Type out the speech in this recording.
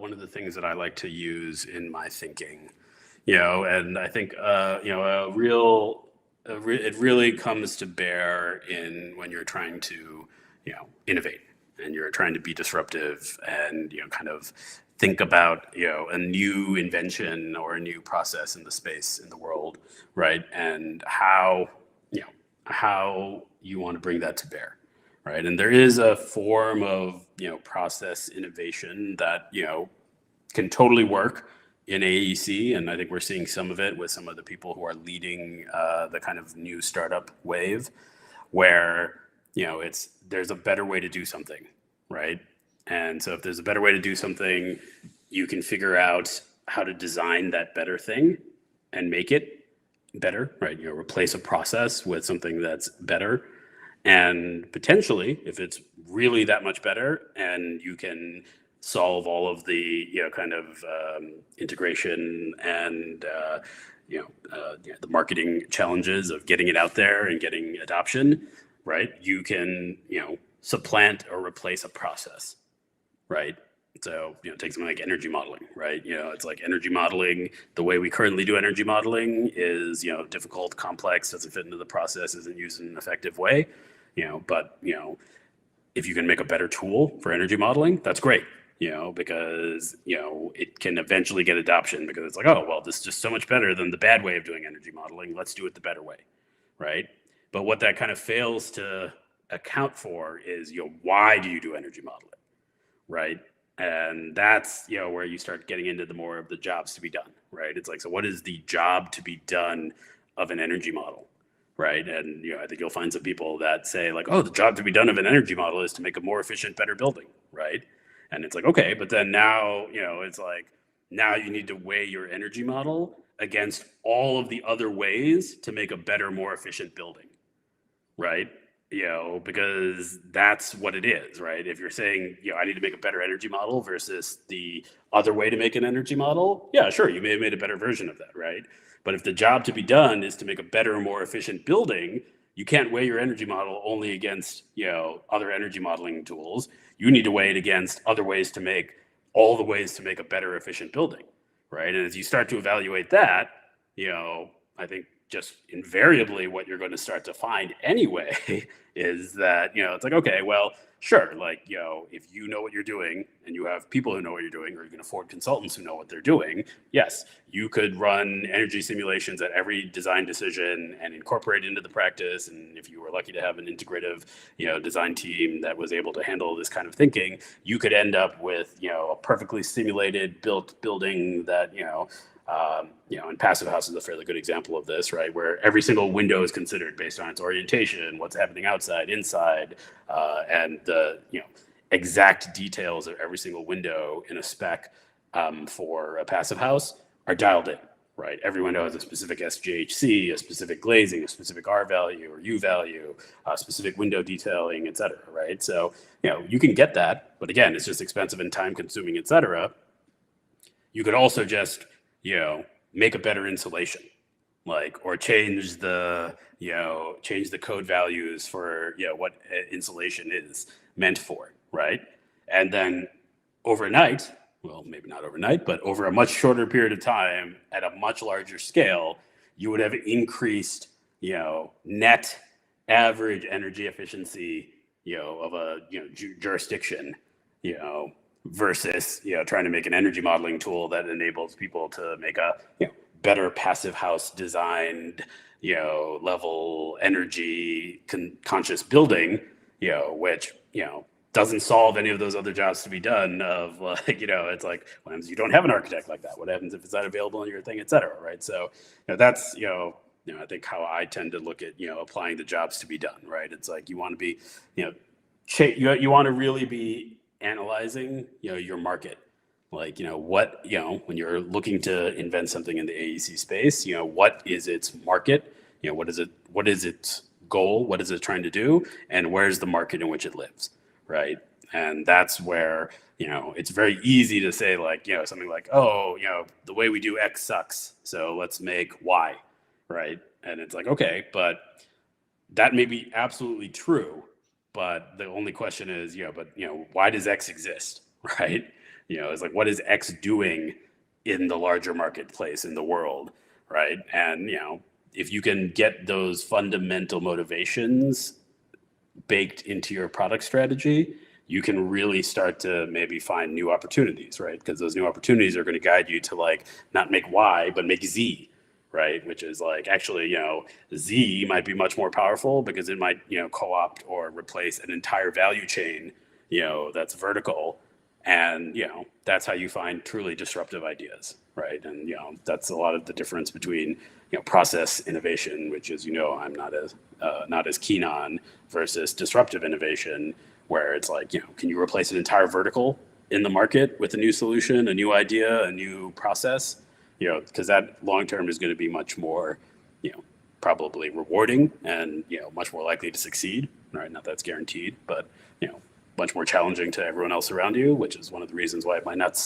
one of the things that I like to use in my thinking, and I think, it really comes to bear in when you're trying to, innovate and you're trying to be disruptive and, kind of think about, a new invention or a new process in the space in the world, right? And how you want to bring that to bear, right? And there is a form of, process innovation that, can totally work in AEC, and I think we're seeing some of it with some of the people who are leading the kind of new startup wave, where it's there's a better way to do something, right? And so if there's a better way to do something, you can figure out how to design that better thing and make it better, right? Replace a process with something that's better, and potentially, if it's really that much better, and you can solve all of the kind of integration and the marketing challenges of getting it out there and getting adoption, right? You can supplant or replace a process, right? So take something like energy modeling, right? It's like energy modeling. The way we currently do energy modeling is difficult, complex, doesn't fit into the process, isn't used in an effective way. But if you can make a better tool for energy modeling, that's great. Because it can eventually get adoption, because it's like, oh well, this is just so much better than the bad way of doing energy modeling. Let's do it the better way, right? But what that kind of fails to account for is why do you do energy modeling, right? And that's where you start getting into the more of the jobs to be done, right? It's like, so what is the job to be done of an energy model, right? And I think you'll find some people that say like, oh, the job to be done of an energy model is to make a more efficient, better building, right? And it's like, okay, but then now it's like, now you need to weigh your energy model against all of the other ways to make a better, more efficient building, right? Because that's what it is, right? If you're saying, I need to make a better energy model versus the other way to make an energy model, yeah, sure, you may have made a better version of that, right? But if the job to be done is to make a better, more efficient building, you can't weigh your energy model only against, other energy modeling tools. You need to weigh it against other ways to make all the ways to make a better, efficient building, right? And as you start to evaluate that, I think just invariably what you're going to start to find anyway is that, it's like, okay, well, sure, like, if you know what you're doing and you have people who know what you're doing, or you can afford consultants who know what they're doing, yes, you could run energy simulations at every design decision and incorporate it into the practice. And if you were lucky to have an integrative, design team that was able to handle this kind of thinking, you could end up with, a perfectly simulated built building that, and Passive House is a fairly good example of this, right? Where every single window is considered based on its orientation, what's happening outside, inside, and the exact details of every single window in a spec for a Passive House are dialed in, right? Every window has a specific SGHC, a specific glazing, a specific R value or U value, specific window detailing, et cetera, right? So, you can get that, but again, it's just expensive and time consuming, et cetera. You could also just make a better insulation, or change the code values for what insulation is meant for, right? And then overnight, well, maybe not overnight, but over a much shorter period of time at a much larger scale, you would have increased net average energy efficiency of a jurisdiction versus trying to make an energy modeling tool that enables people to make a better passive house designed level energy conscious building, which doesn't solve any of those other jobs to be done of it's like, what happens if you don't have an architect like that? What happens if it's not available in your thing, et cetera, right? So that's I think how I tend to look at applying the jobs to be done, right? It's like you want to be you want to really be analyzing your market, what when you're looking to invent something in the AEC space, what is its market, what is its goal, what is it trying to do, and where's the market in which it lives, right? And that's where it's very easy to say something like, oh, the way we do X sucks, so let's make Y, right? And it's like, okay, but that may be absolutely true. But the only question is, but why does X exist, right? It's like, what is X doing in the larger marketplace in the world, right? And if you can get those fundamental motivations baked into your product strategy, you can really start to maybe find new opportunities, right? Because those new opportunities are going to guide you to like not make Y, but make Z, right? Which is like actually, Z might be much more powerful because it might, co-opt or replace an entire value chain, that's vertical. And, that's how you find truly disruptive ideas, right? And, that's a lot of the difference between, process innovation, which is, I'm not as keen on, versus disruptive innovation, where it's like, can you replace an entire vertical in the market with a new solution, a new idea, a new process? Because that long term is going to be much more, probably rewarding and, much more likely to succeed, right? Not that's guaranteed, but, much more challenging to everyone else around you, which is one of the reasons why it might not